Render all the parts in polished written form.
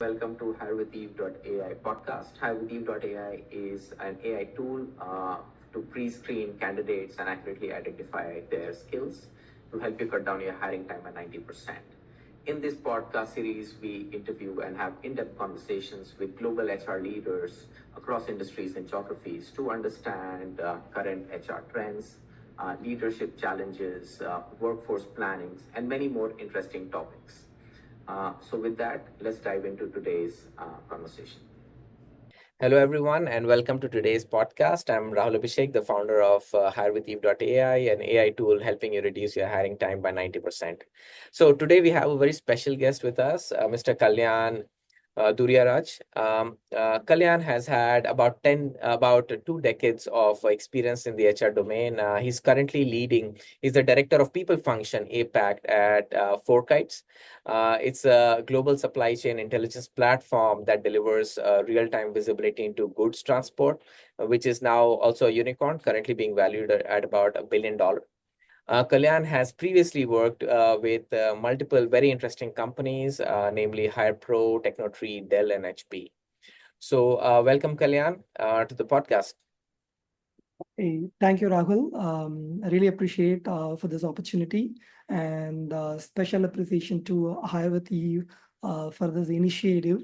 Welcome to HirewithEve.ai podcast. HirewithEve.ai is an AI tool to pre-screen candidates and accurately identify their skills to help you cut down your hiring time by 90%. In this podcast series, we interview and have in-depth conversations with global HR leaders across industries and geographies to understand current HR trends, leadership challenges, workforce plannings, and many more interesting topics. So with that, let's dive into today's conversation. Hello, everyone, and welcome to today's podcast. I'm Rahul Abhisek, the founder of HireWithEve.ai, an AI tool helping you reduce your hiring time by 90%. So today we have a very special guest with us, Mr. Kalyan Durairaj. Kalyan has had about 2 decades of experience in the HR domain. He's currently he's the director of people function APAC at FourKites. It's a global supply chain intelligence platform that delivers real-time visibility into goods transport, which is now also a unicorn, currently being valued at about $1 billion. Kalyan has previously worked with multiple very interesting companies, namely HirePro, Technotree, Dell, and HP. So welcome, Kalyan, to the podcast. Hey, thank you, Rahul. I really appreciate for this opportunity, and special appreciation to Hire with Eve for this initiative,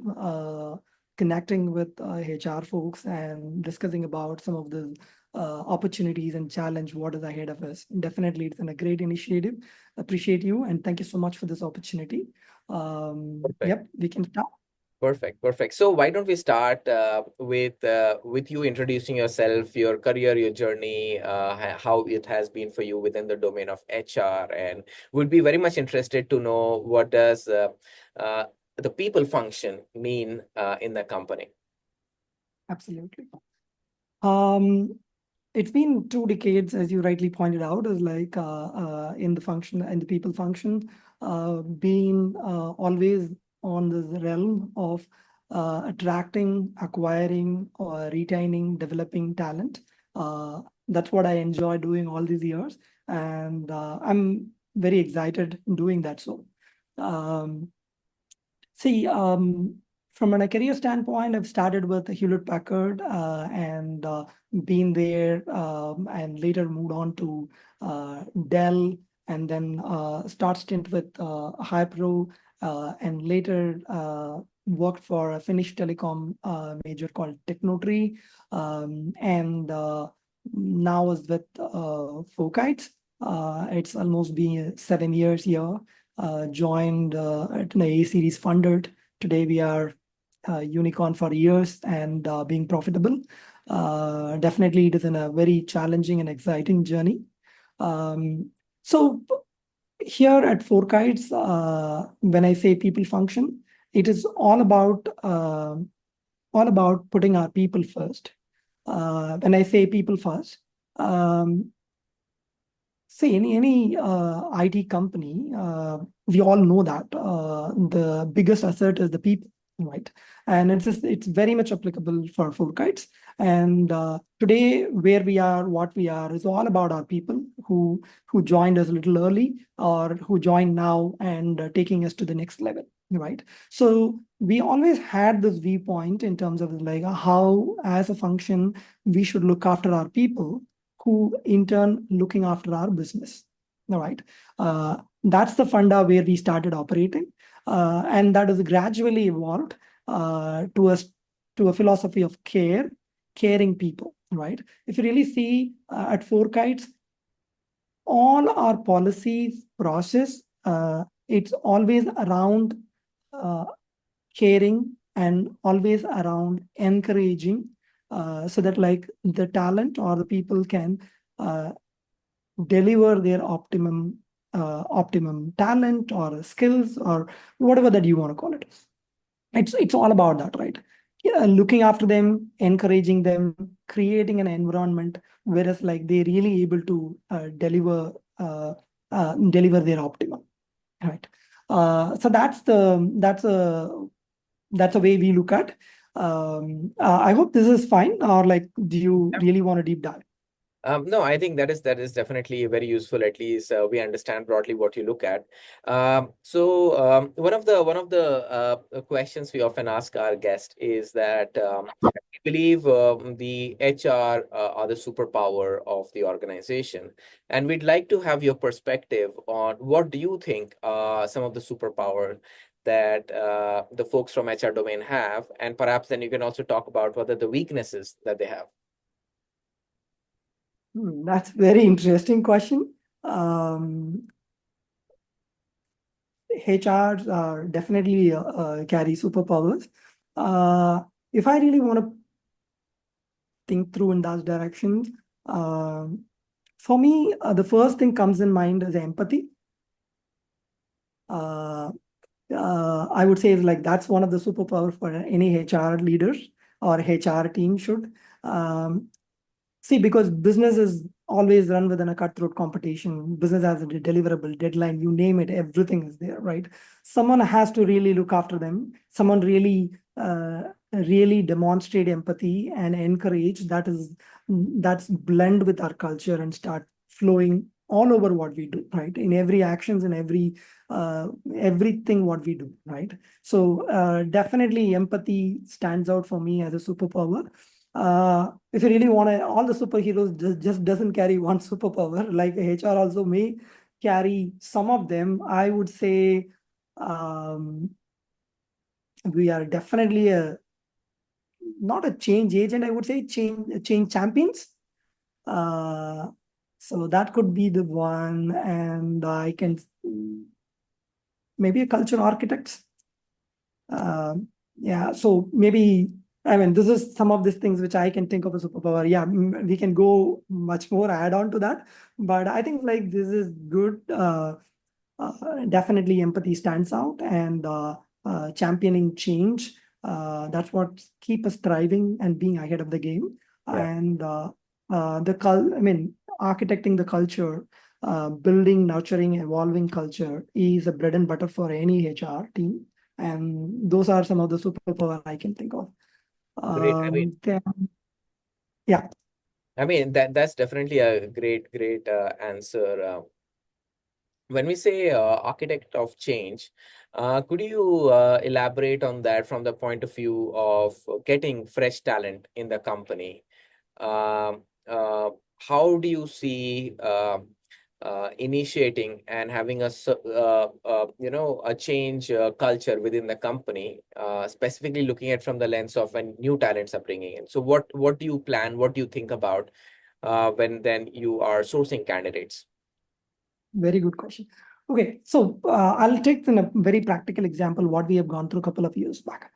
connecting with HR folks and discussing about some of the opportunities and challenge what is ahead of us. Definitely, it's a great initiative. Appreciate you, and thank you so much for this opportunity. Yep, we can start. Perfect. So why don't we start with you introducing yourself, your career, your journey, how it has been for you within the domain of HR, and would be very much interested to know what does the people function mean in the company. Absolutely. It's been 2 decades, as you rightly pointed out, is like in the people function, being always on this realm of attracting, acquiring, or retaining, developing talent. That's what I enjoy doing all these years, and I'm very excited doing that. So, from a career standpoint, I've started with Hewlett Packard and been there, and later moved on to Dell, and then start stint with HirePro, and later worked for a Finnish telecom major called Technotree, and now is with FourKites. It's almost been 7 years here. Joined at an A series funded. Today we are unicorn for years and being profitable. Definitely it is in a very challenging and exciting journey. So here at FourKites, when I say people function, it is all about putting our people first. When I say people first, see, any IT company, we all know that the biggest asset is the people, right? And it's very much applicable for FourKites. And today, where we are, what we are, is all about our people who joined us a little early or who joined now and taking us to the next level, right? So we always had this viewpoint in terms of like how, as a function, we should look after our people, who in turn looking after our business. All right. That's the funda where we started operating. And that has gradually evolved to a philosophy of caring people, right? If you really see at FourKites, all our policies, process, it's always around caring and always around encouraging, so that like the talent or the people can deliver their optimum talent or skills or whatever that you want to call it. It's all about that, right? Yeah, looking after them, encouraging them, creating an environment whereas like they really able to deliver their optimum, right? So that's a way we look at. I hope this is fine, or like, do you really want to deep dive? No, I think that is definitely very useful. At least we understand broadly what you look at. One of the questions we often ask our guest is that we believe the HR are the superpower of the organization, and we'd like to have your perspective on what do you think some of the superpower that the folks from HR domain have, and perhaps then you can also talk about what are the weaknesses that they have. That's very interesting question. HRs are definitely carry superpowers. If I really want to think through in those directions, for me, the first thing comes in mind is empathy. I would say is like that's one of the superpowers for any HR leaders or HR team should. See, because business is always run within a cutthroat competition. Business has a deliverable deadline, you name it, everything is there, right? Someone has to really look after them. Someone really demonstrate empathy and encourage. That's blend with our culture and start flowing all over what we do, right? In every actions and everything what we do, right? So definitely empathy stands out for me as a superpower. If you really want to, all the superheroes just doesn't carry one superpower. Like HR also may carry some of them. I would say we are definitely not a change agent. I would say change champions. So that could be the one, and I can maybe a culture architects. Yeah, so maybe, I mean, this is some of these things which I can think of as superpower. Yeah, we can go much more add on to that, but I think like this is good. Definitely empathy stands out, and championing change. That's what keep us thriving and being ahead of the game. Yeah. And architecting the culture, building, nurturing, evolving culture is a bread and butter for any HR team. And those are some of the superpower I can think of. Great. Yeah. I mean that's definitely a great answer. When we say architect of change, could you elaborate on that from the point of view of getting fresh talent in the company? Um, how do you see initiating and having a change culture within the company, specifically looking at from the lens of when new talents are bringing in? So what do you plan? What do you think about when then you are sourcing candidates? Very good question. Okay, so I'll take a very practical example what we have gone through a couple of years back.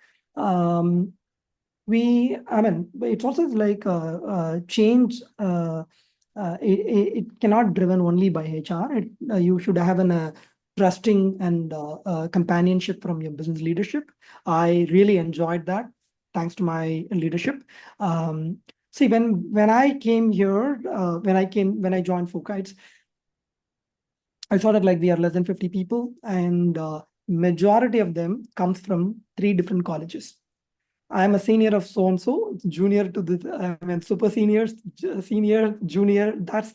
It's also like change. It cannot driven only by HR. You should have an trusting and companionship from your business leadership. I really enjoyed that, thanks to my leadership. See, when I came here, when I joined FourKites, I saw that like we are less than 50 people, and majority of them comes from 3 different colleges. I am a senior of so and so, junior to this, super seniors, senior, junior. That's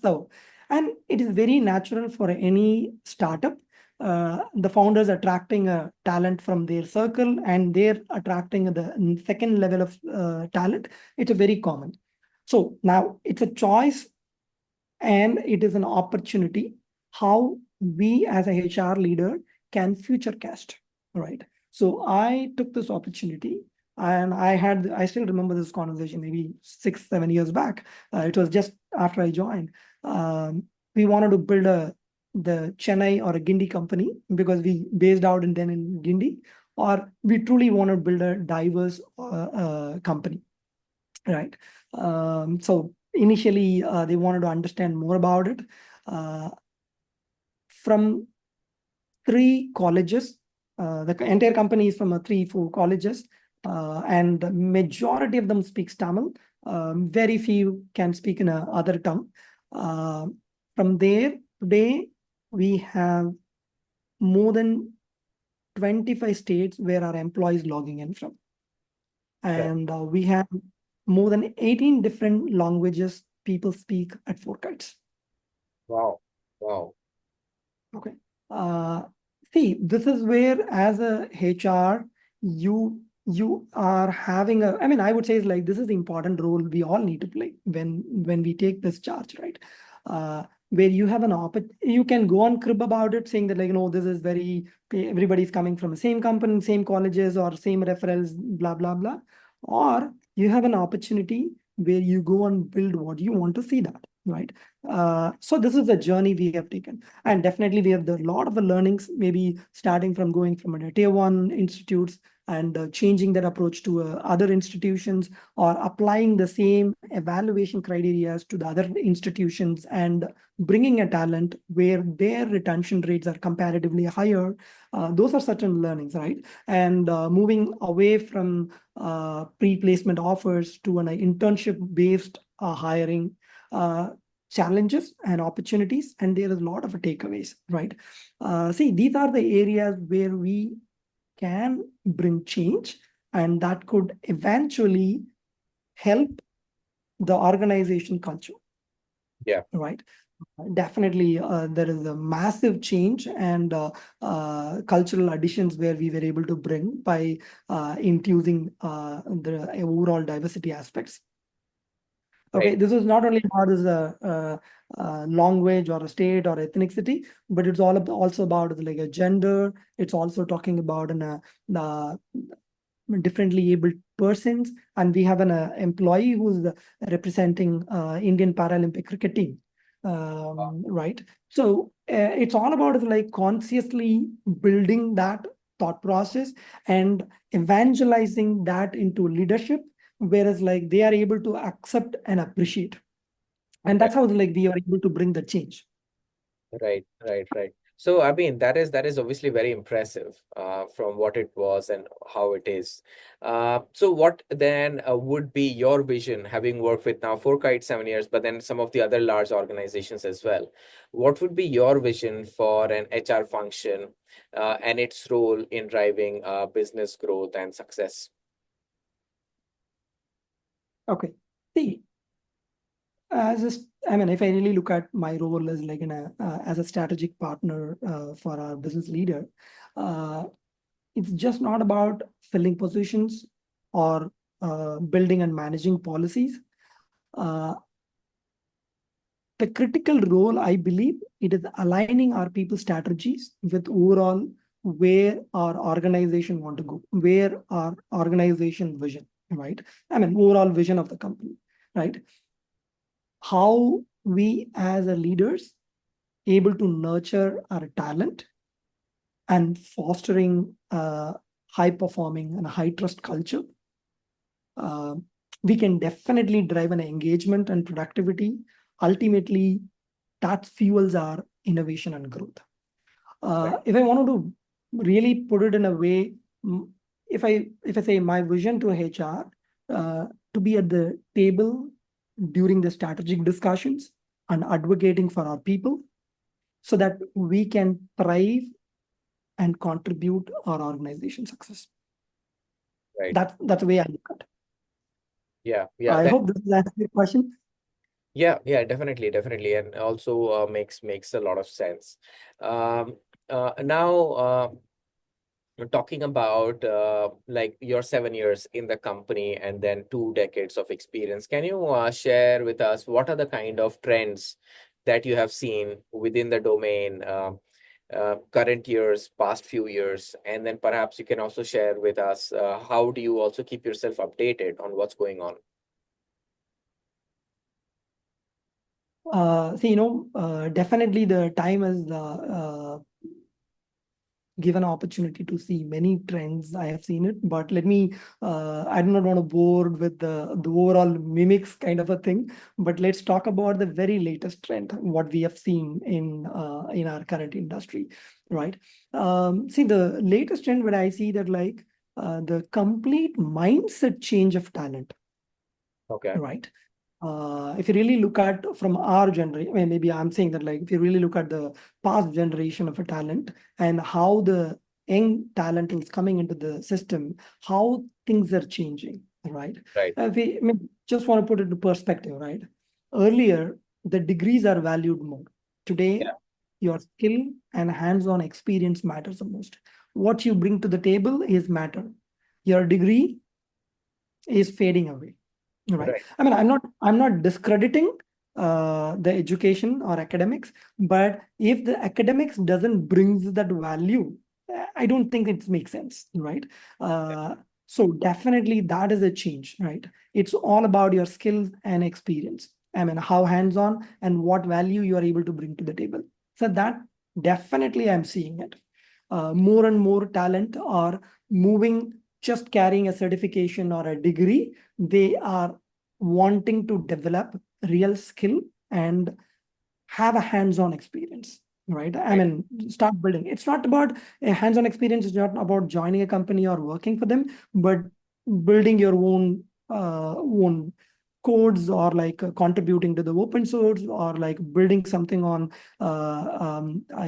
and it is very natural for any startup. The founders attracting a talent from their circle, and they're attracting the second level of talent. It's a very common. So now it's a choice, and it is an opportunity how we as a HR leader can future cast, right? So I took this opportunity, and I still remember this conversation maybe 6-7 years back. It was just after I joined. We wanted to build the Chennai or a Guindy company, because we based out in Guindy, or we truly want to build a diverse company, right? So initially, they wanted to understand more about it. From 3 colleges, the entire company is from 3-4 colleges, and the majority of them speaks Tamil. Very few can speak in a other tongue. From there, today we have more than 25 states where our employees logging in from, and we have more than 18 different languages people speak at FourKites. Wow. Wow. Okay. See, this is where as a HR, you are having a, I mean, I would say it's like this is the important role we all need to play when we take this charge, right? Where you have an you can go on crib about it, saying that like, this is very, everybody's coming from the same company, same colleges or same referrals, blah, blah, blah. Or you have an opportunity where you go and build what you want to see that, right? So this is the journey we have taken. And definitely we have a lot of the learnings, maybe starting from going from a tier 1 institutes and changing that approach to other institutions, or applying the same evaluation criteria to the other institutions and bringing a talent where their retention rates are comparatively higher. Those are certain learnings, right? And moving away from pre-placement offers to an internship-based hiring, challenges and opportunities, and there is a lot of takeaways, right? See, these are the areas where we can bring change, and that could eventually help the organization culture. Yeah. Right. Definitely, there is a massive change and cultural additions where we were able to bring by infusing the overall diversity aspects. Okay, Right. this is not only about as a language or a state or ethnicity, but it's also about like a gender. It's also talking about differently abled persons, and we have an employee who's representing Indian Paralympic cricket team, right? So it's all about like consciously building that thought process and evangelizing that into leadership, whereas like they are able to accept and appreciate, and that's how like we are able to bring the change. Right. So, I mean, that is obviously very impressive from what it was and how it is. So what then would be your vision, having worked with now FourKites 7 years, but then some of the other large organizations as well? What would be your vision for an HR function and its role in driving business growth and success? Okay. See, I mean, if I really look at my role as like as a strategic partner for our business leader, it's just not about filling positions or building and managing policies. The critical role, I believe, it is aligning our people strategies with overall where our organization want to go, where our organization vision, right? I mean, overall vision of the company, right? How we as a leaders able to nurture our talent and fostering a high performing and high trust culture. We can definitely drive an engagement and productivity. Ultimately, that fuels our innovation and growth. If I wanted to really put it in a way, if I say my vision to HR, to be at the table during the strategic discussions and advocating for our people so that we can thrive and contribute our organization success. Right. That's the way I look at it. Yeah. I hope this answers your question. Yeah, definitely, and also makes a lot of sense. Now, talking about like your 7 years in the company and then 2 decades of experience, can you share with us what are the kind of trends that you have seen within the domain, current years, past few years, and then perhaps you can also share with us how do you also keep yourself updated on what's going on? Definitely the time has given opportunity to see many trends. I have seen it, but let me, I do not want to bore with the overall mimics kind of a thing, but let's talk about the very latest trend, what we have seen in our current industry, right? See, the latest trend where I see that like the complete mindset change of talent. Okay. Right. If you really look at from our generation, I mean, maybe I'm saying that like if you really look at the past generation of a talent and how the young talent is coming into the system, how things are changing, right? Right. I mean, just want to put it into perspective, right? earlier, the degrees are valued more. Today, your skill and hands-on experience matters the most. What you bring to the table is matter. Your degree is fading away. Right. I mean, I'm not discrediting the education or academics, but if the academics doesn't bring that value, I don't think it makes sense, right? So definitely that is a change, right? It's all about your skills and experience. I mean, how hands-on and what value you are able to bring to the table. So that definitely I'm seeing it. More and more talent are moving, just carrying a certification or a degree. They are wanting to develop real skill and have a hands-on experience, right? I mean, start building. It's not about a hands-on experience. It's not about joining a company or working for them, but building your own codes, or like contributing to the open source, or like building something on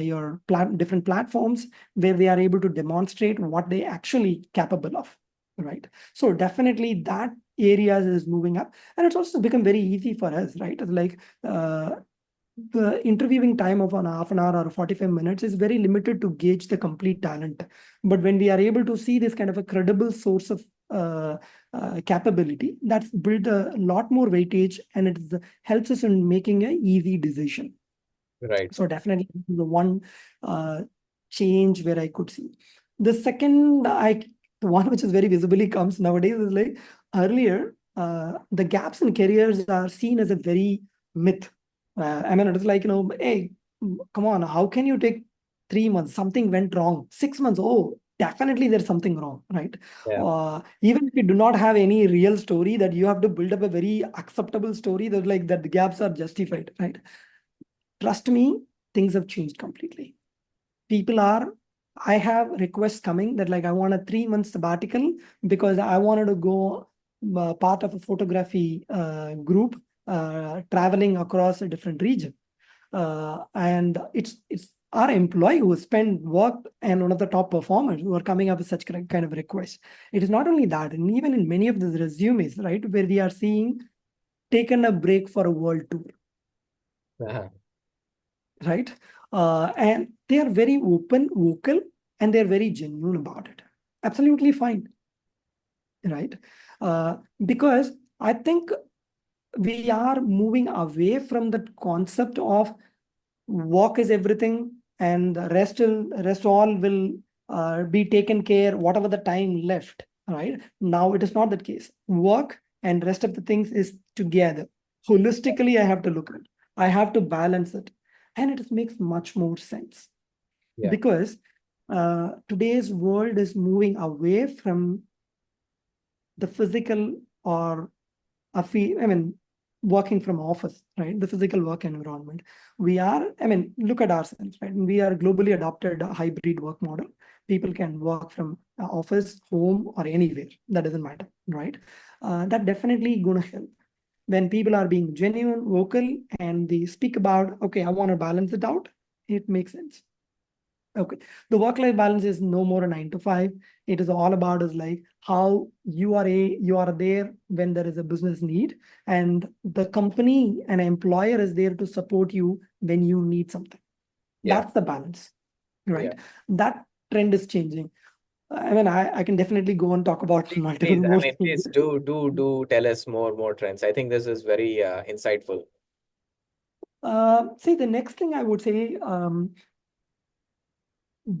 your different platforms where they are able to demonstrate what they actually capable of, right? So definitely that areas is moving up, and it's also become very easy for us, right? It's like the interviewing time of an half an hour or 45 minutes is very limited to gauge the complete talent. But when we are able to see this kind of a credible source of capability, that's built a lot more weightage, and it helps us in making an easy decision. Right. So definitely the one change where I could see. The second, the one which is very visibly comes nowadays is like earlier, the gaps in careers are seen as a very myth. I mean, it's like, hey, come on, how can you take 3 months? Something went wrong. 6 months, oh, definitely there's something wrong, right? Even if you do not have any real story, that you have to build up a very acceptable story that like that the gaps are justified, right? Trust me, things have changed completely. I have requests coming that like I want a 3 month sabbatical because I wanted to go part of a photography group traveling across a different region. And it's our employee who spent work and one of the top performers who are coming up with such kind of requests. It is not only that, and even in many of the resumes, right, where we are seeing taken a break for a world tour. Right? And they are very open, vocal, and they're very genuine about it. Absolutely fine. Right? Because I think we are moving away from the concept of work is everything and the rest all will be taken care whatever the time left. Right? Now it is not that case. Work and rest of the things is together. Holistically, I have to look at it. I have to balance it. And it makes much more sense because today's world is moving away from the physical or working from office, right? The physical work environment. Look at ourselves, right? We are globally adopted a hybrid work model. People can work from office, home, or anywhere. That doesn't matter, right? That definitely gonna help. When people are being genuine, vocal, and they speak about, okay, I want to balance it out, it makes sense. Okay, the work-life balance is no more a 9 to 5. It is all about is like how you are there when there is a business need, and the company and employer is there to support you when you need something. That's the balance, right? That trend is changing. I can definitely go and talk about multiple more things. Please do tell us more trends. I think this is very insightful. See, the next thing I would say,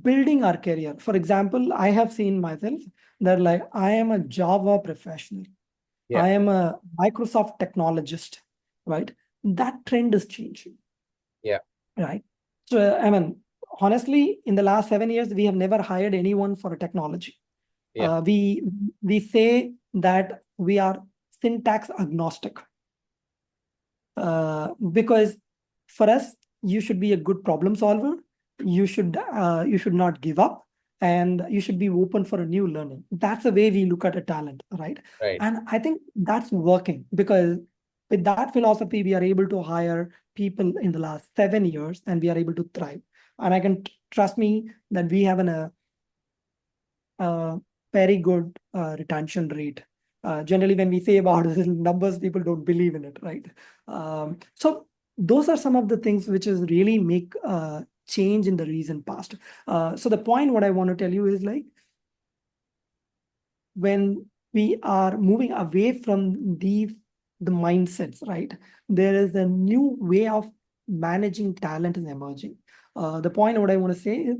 building our career. For example, I have seen myself that like I am a Java professional. I am a Microsoft technologist, right? That trend is changing. Right. So, honestly, in the last 7 years, we have never hired anyone for a technology. We say that we are syntax agnostic because for us, you should be a good problem solver. You should not give up, and you should be open for a new learning. That's the way we look at a talent, right? And I think that's working because with that philosophy, we are able to hire people in the last 7 years, and we are able to thrive. And I can trust me that we have a very good retention rate Generally, when we say about numbers, people don't believe in it, right? So those are some of the things which is really make change in the recent past. So the point what I want to tell you is like, when we are moving away from the mindsets, right? There is a new way of managing talent is emerging. The point what I want to say is,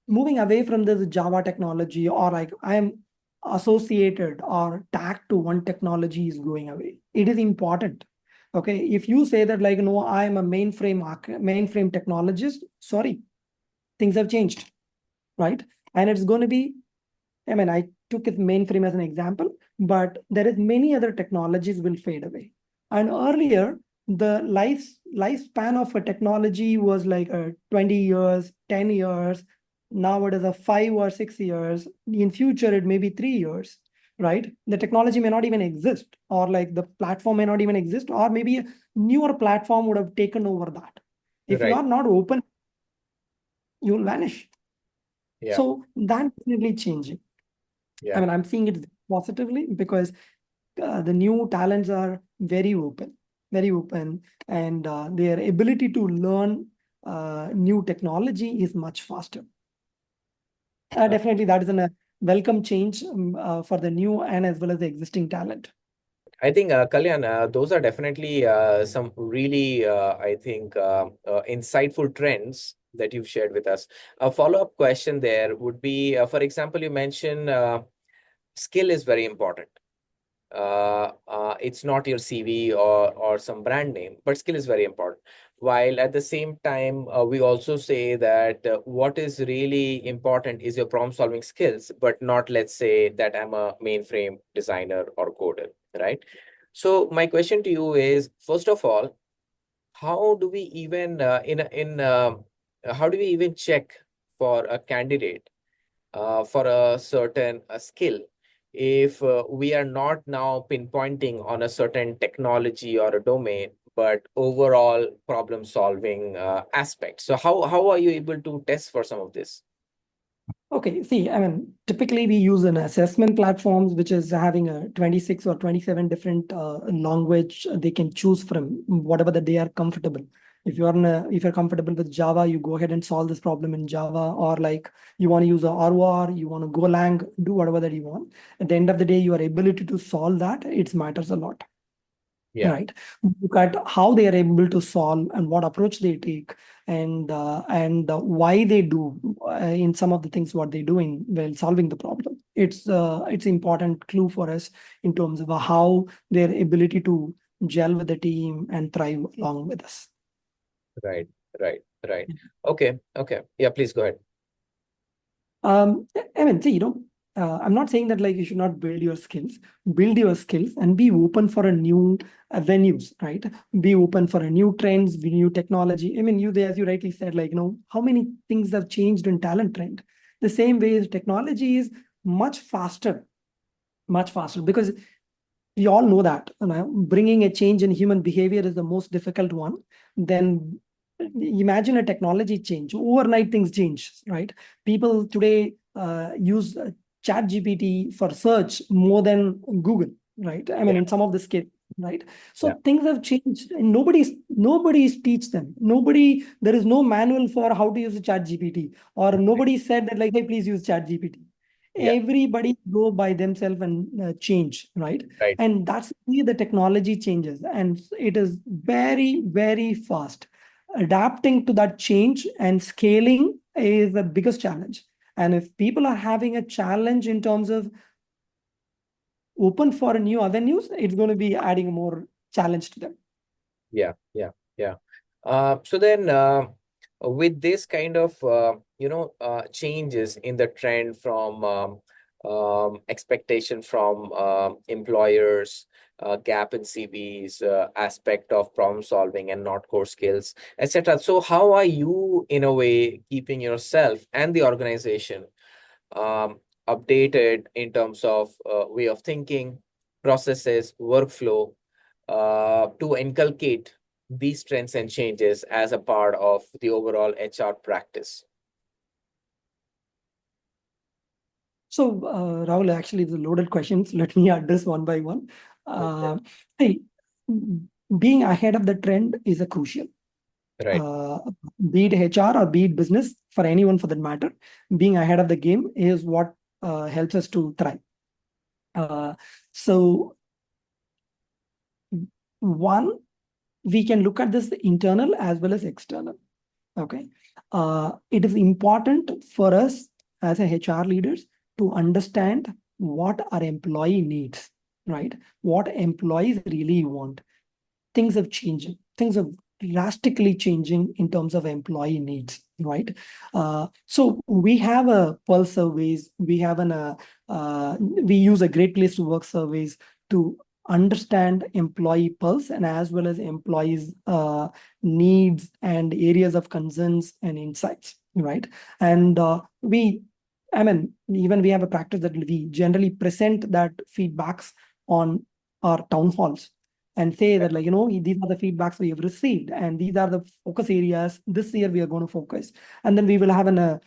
moving away from this Java technology, or like I am associated or tagged to one technology, is going away. It is important. Okay, if you say that like, no, I am a mainframe technologist, sorry, things have changed, right? And it's going to be, I mean, I took it mainframe as an example, but there is many other technologies will fade away. And earlier, the lifespan of a technology was like 20 years, 10 years. Now it is a 5 or 6 years. In future, it may be 3 years, right? The technology may not even exist, or like the platform may not even exist, or maybe a newer platform would have taken over that. If you Right. are not open, you'll vanish. Yeah. So that's really changing. Yeah. I mean, I'm seeing it positively because the new talents are very open, and their ability to learn new technology is much faster. Definitely, that is a welcome change for the new and as well as the existing talent. I think, Kalyan, those are definitely some really, I think, insightful trends that you've shared with us. A follow-up question there would be, for example, you mentioned skill is very important. It's not your CV or some brand name, but skill is very important. While at the same time, we also say that what is really important is your problem solving skills, but not, let's say, that I'm a mainframe designer or coder, right? So my question to you is, first of all, how do we even how do we even check for a candidate for a certain skill if we are not now pinpointing on a certain technology or a domain, but overall problem solving aspect? So how are you able to test for some of this? Okay, see, I mean, typically we use an assessment platforms, which is having a 26 or 27 different language they can choose from, whatever that they are comfortable. If you're comfortable with Java, you go ahead and solve this problem in Java, or like you want to use a ROR, you want to Golang, do whatever that you want. At the end of the day, your ability to solve that, it matters a lot. Yeah. Right. Look at how they are able to solve and what approach they take, and why they do in some of the things what they do in while solving the problem. It's important clue for us in terms of how their ability to gel with the team and thrive along with us. Right. Okay. Yeah, please go ahead. I mean, see, I'm not saying that like you should not build your skills. Build your skills and be open for a new venues, right? Be open for a new trends, new technology. I mean, as you rightly said, like, how many things have changed in talent trend. The same way as technology is much faster, because we all know that bringing a change in human behavior is the most difficult one. Then imagine a technology change. Overnight things change, right? People today use chat GPT for search more than Google, right? I mean, in some of the scale, right? So things have changed, and nobody's teach them. There is no manual for how to use a chat GPT, or nobody said that like, hey, please use chat GPT. Everybody go by themselves and change, right? Right. And that's where the technology changes, and it is very, very fast. Adapting to that change and scaling is the biggest challenge. And if people are having a challenge in terms of open for new avenues, it's going to be adding more challenge to them. Yeah. So then, with this kind of changes in the trend from expectation from employers, gap in CVs, aspect of problem solving and not core skills, etc. So how are you, in a way, keeping yourself and the organization updated in terms of way of thinking, processes, workflow, to inculcate these trends and changes as a part of the overall HR practice? So, Rahul, actually, the loaded questions. Let me address one by one. Hey, being ahead of the trend is a crucial. Right. Be it HR or be it business, for anyone for that matter, being ahead of the game is what helps us to thrive. So, one, we can look at this internal as well as external. Okay. It is important for us as a HR leaders to understand what our employee needs, right? What employees really want. Things have changed. Things are drastically changing in terms of employee needs, right? So we have a pulse surveys. We have we use a Great Place to Work surveys to understand employee pulse and as well as employees needs and areas of concerns and insights, right? And even we have a practice that we generally present that feedbacks on our town halls and say that, like, these are the feedbacks we have received and these are the focus areas this year we are going to focus. And then we will have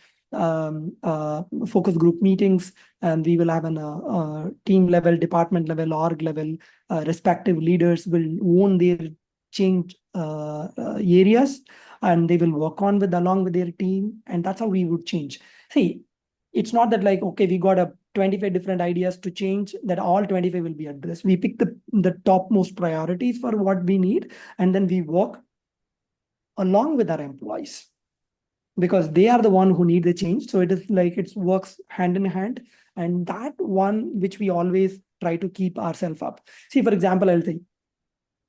focus group meetings, and we will have team level, department level, org level, respective leaders will own their change areas, and they will work on along with their team, and that's how we would change. See, it's not that like, okay, we got 25 different ideas to change, that all 25 will be addressed. We pick the topmost priorities for what we need, and then we work along with our employees because they are the one who need the change. So it is like it works hand in hand, and that one which we always try to keep ourselves up. See, for example, I'll say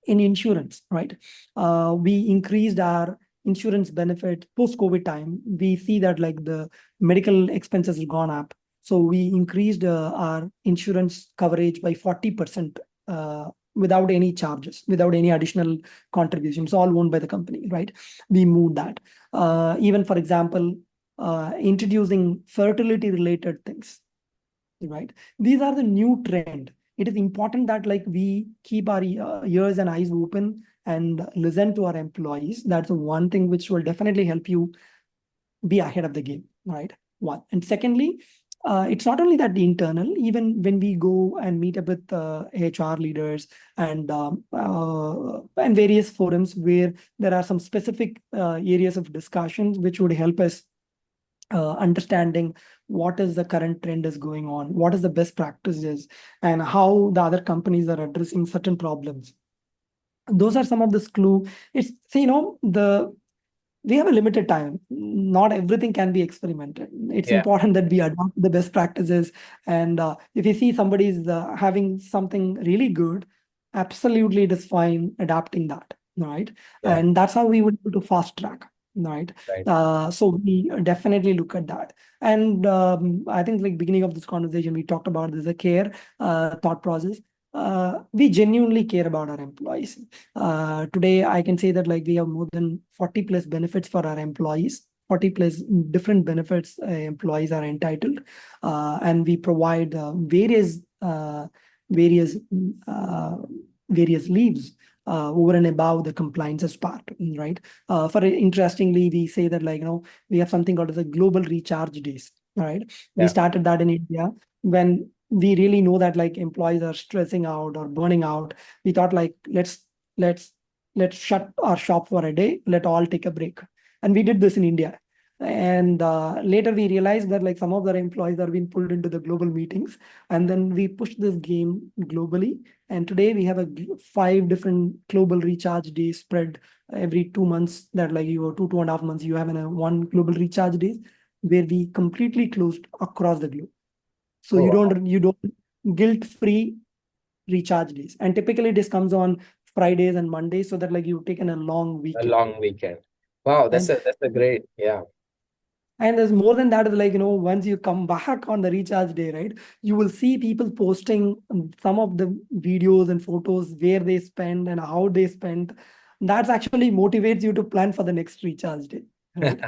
in insurance, right? We increased our insurance benefit post-COVID time. We see that like the medical expenses have gone up. So we increased our insurance coverage by 40% without any charges, without any additional contributions, all owned by the company, right? We moved that. Even, for example, introducing fertility-related things, right? These are the new trend. It is important that like we keep our ears and eyes open and listen to our employees. That's one thing which will definitely help you be ahead of the game, right? One. And secondly, it's not only that the internal, even when we go and meet up with HR leaders and various forums where there are some specific areas of discussions which would help us understanding what is the current trend is going on, what is the best practices, and how the other companies are addressing certain problems. Those are some of the clue. It's, we have a limited time. Not everything can be experimented. It's important that we adopt the best practices. And if you see somebody's having something really good, absolutely it is fine adapting that, right? Yeah. And that's how we would be able to fast track, right? So we definitely look at that. And I think like beginning of this conversation, we talked about this, a care thought process. We genuinely care about our employees. Today, I can say that like we have more than 40 plus benefits for our employees, 40 plus different benefits employees are entitled, and we provide various leaves over and above the compliance as part, right? For interestingly, we say that like, we have something called as a global recharge days, right? We started that in India when we really know that like employees are stressing out or burning out. We thought like, let's shut our shop for a day, let all take a break. And we did this in India. And later we realized that like some of our employees are being pulled into the global meetings. And then we pushed this game globally. And today we have 5 different global recharge days spread every 2 months, that like you 2.5 months, you have one global recharge days where we completely closed across the globe. So you don't guilt-free recharge days. And typically this comes on Fridays and Mondays, so that like you've taken a long weekend. A long weekend. Wow, that's a great, yeah. And there's more than that, is like, once you come back on the recharge day, right, you will see people posting some of the videos and photos where they spend and how they spend. That actually motivates you to plan for the next recharge day, right?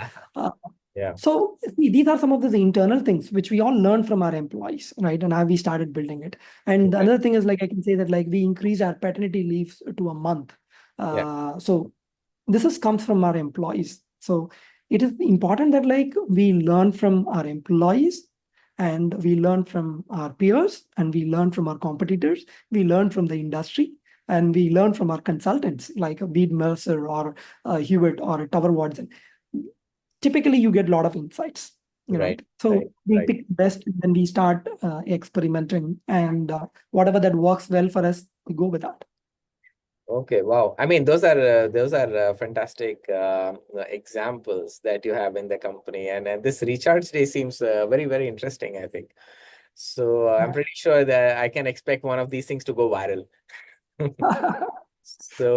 So these are some of the internal things which we all learn from our employees, right? And how we started building it. And another thing is like, I can say that like we increased our paternity leaves to a month. So this comes from our employees. So it is important that like we learn from our employees and we learn from our peers, and we learn from our competitors, we learn from the industry, and we learn from our consultants like a Bead Mercer or Hewitt or Tower Watson. Typically, you get a lot of insights, right? So we pick best, then we start experimenting, and whatever that works well for us, we go with that. Okay, wow. I mean, those are fantastic examples that you have in the company, and this recharge day seems very, very interesting, I think. So I'm pretty sure that I can expect one of these things to go viral. So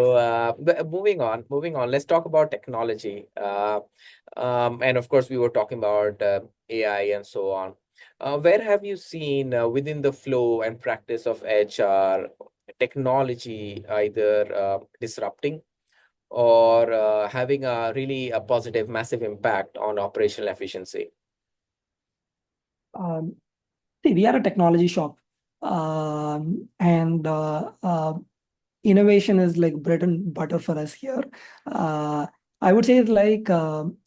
but moving on, let's talk about technology. And of course, we were talking about AI and so on. Where have you seen within the flow and practice of HR technology either disrupting or having a really a positive, massive impact on operational efficiency? See, we are a technology shop, and innovation is like bread and butter for us here. I would say it's like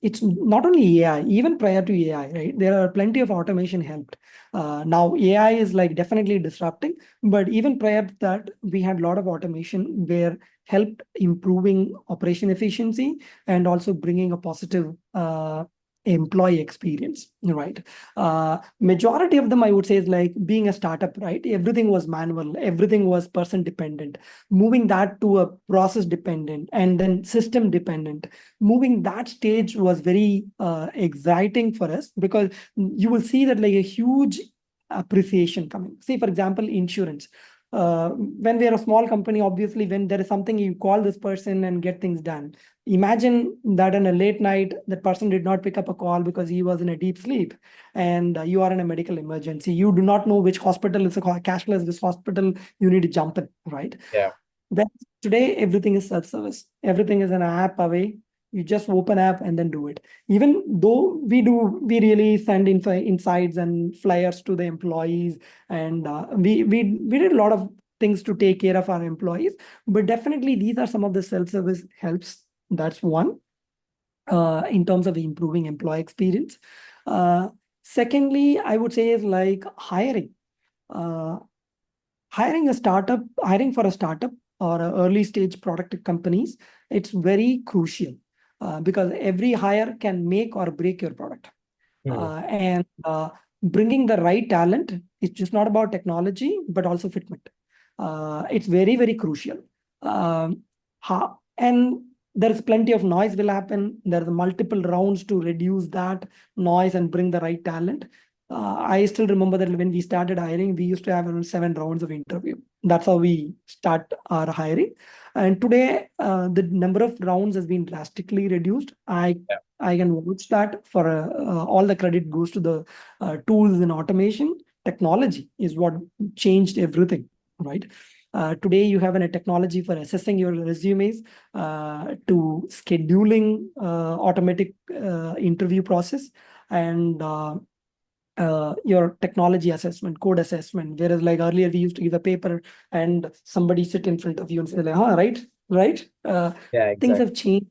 it's not only AI, even prior to AI, right? There are plenty of automation helped. Now AI is like definitely disrupting, but even prior to that, we had a lot of automation where helped improving operation efficiency and also bringing a positive employee experience, right? Majority of them, I would say, is like being a startup, right? Everything was manual, everything was person dependent. Moving that to a process dependent and then system dependent, moving that stage was very exciting for us, because you will see that like a huge appreciation coming. See, for example, insurance. When we are a small company, obviously, when there is something, you call this person and get things done. Imagine that in a late night, that person did not pick up a call because he was in a deep sleep, and you are in a medical emergency. You do not know which hospital is a cashless, this hospital you need to jump in, right? Yeah. Then today, everything is self-service. Everything is an app away. You just open app and then do it. Even though we really send insights and flyers to the employees, and we did a lot of things to take care of our employees. But definitely, these are some of the self-service helps. That's one, in terms of improving employee experience. Secondly, I would say is like hiring. Uh, hiring for a startup or a early stage product companies, it's very crucial, because every hire can make or break your product. And bringing the right talent is just not about technology, but also fitment. It's very, very crucial. And there's plenty of noise will happen. There's multiple rounds to reduce that noise and bring the right talent. I still remember that when we started hiring, we used to have around 7 rounds of interview. That's how we start our hiring. And today, the number of rounds has been drastically reduced. I can watch that. For all the credit goes to the tools and automation. Technology is what changed everything, right? Today, you have a technology for assessing your resumes, to scheduling automatic interview process, and your technology assessment, code assessment. Whereas like earlier, we used to give a paper and somebody sit in front of you and say like, right, right. Yeah, Things exactly. have changed.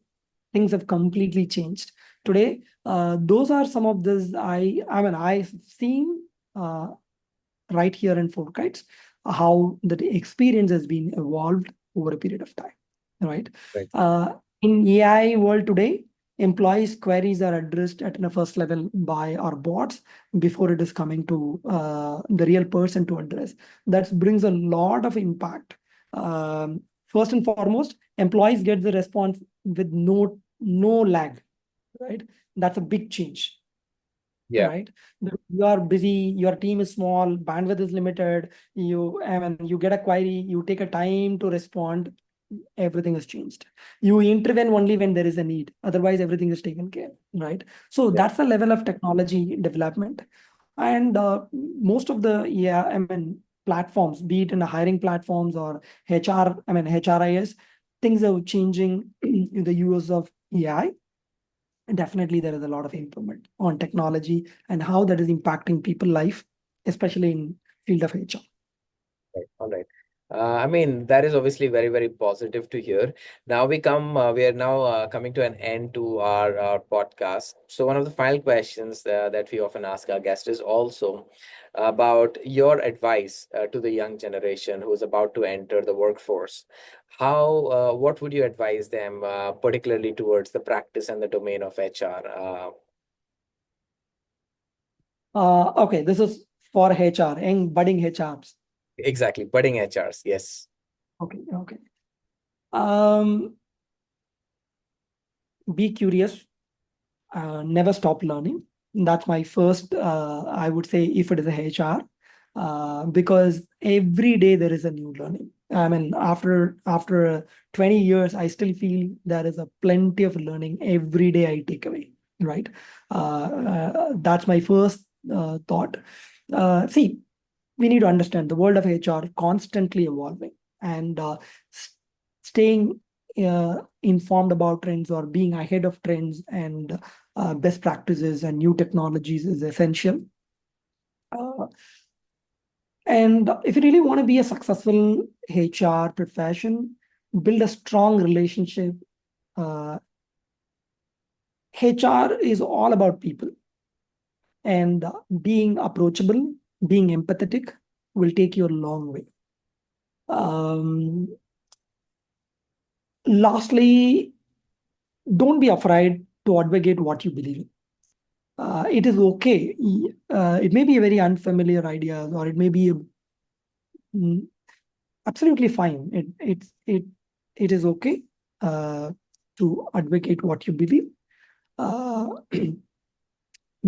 Things have completely changed. Today, those are some of this I've seen right here in FourKites, how the experience has been evolved over a period of time, right? In AI world today, employees' queries are addressed at the first level by our bots before it is coming to the real person to address. That brings a lot of impact. First and foremost, employees get the response with no lag, right? That's a big change. Yeah. Right. You are busy, your team is small, bandwidth is limited. You get a query, you take a time to respond, everything has changed. You intervene only when there is a need, otherwise everything is taken care, right? So that's the level of technology development. And most of the platforms, be it in the hiring platforms or HRIS, things are changing in the use of AI. Definitely there is a lot of improvement on technology and how that is impacting people life, especially in field of HR. All right. I mean, that is obviously very, very positive to hear. Now we are now coming to an end to our podcast. So one of the final questions that we often ask our guests is also about your advice to the young generation who is about to enter the workforce. What would you advise them, particularly towards the practice and the domain of HR? Okay, this is for HR, young budding HRs. Exactly, budding HRs, yes. Okay, okay. Um, be curious, never stop learning. That's my first, I would say, if it is a HR, because every day there is a new learning. I mean, after 20 years, I still feel there is a plenty of learning every day I take away, right? That's my first thought. See, we need to understand the world of HR constantly evolving, and staying informed about trends or being ahead of trends and best practices and new technologies is essential. And if you really want to be a successful HR profession, build a strong relationship. HR is all about people, and being approachable, being empathetic will take you a long way. Lastly, don't be afraid to advocate what you believe in. It is okay. It may be a very unfamiliar idea, or it may be absolutely fine. It is okay to advocate what you believe,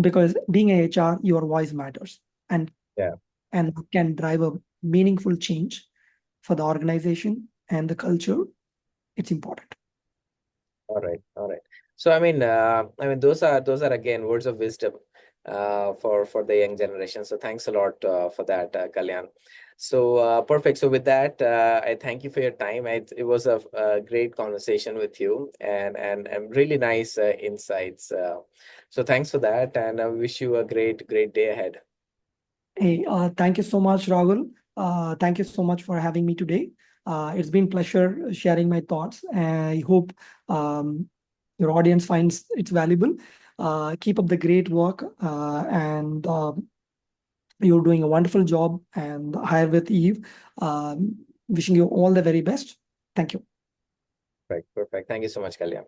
because being a HR, your voice matters, and Yeah. and can drive a meaningful change for the organization and the culture. It's important. All right, all right. So I mean, those are again words of wisdom for the young generation. So thanks a lot for that, Kalyan. So perfect. So with that, I thank you for your time. It was a great conversation with you, and really nice insights. So thanks for that, and I wish you a great day ahead. Hey, thank you so much, Rahul. Thank you so much for having me today. It's been pleasure sharing my thoughts. I hope your audience finds it's valuable. Keep up the great work, and you're doing a wonderful job. And Hire with Eve, wishing you all the very best. Thank you. Right, perfect. Thank you so much, Kalyan.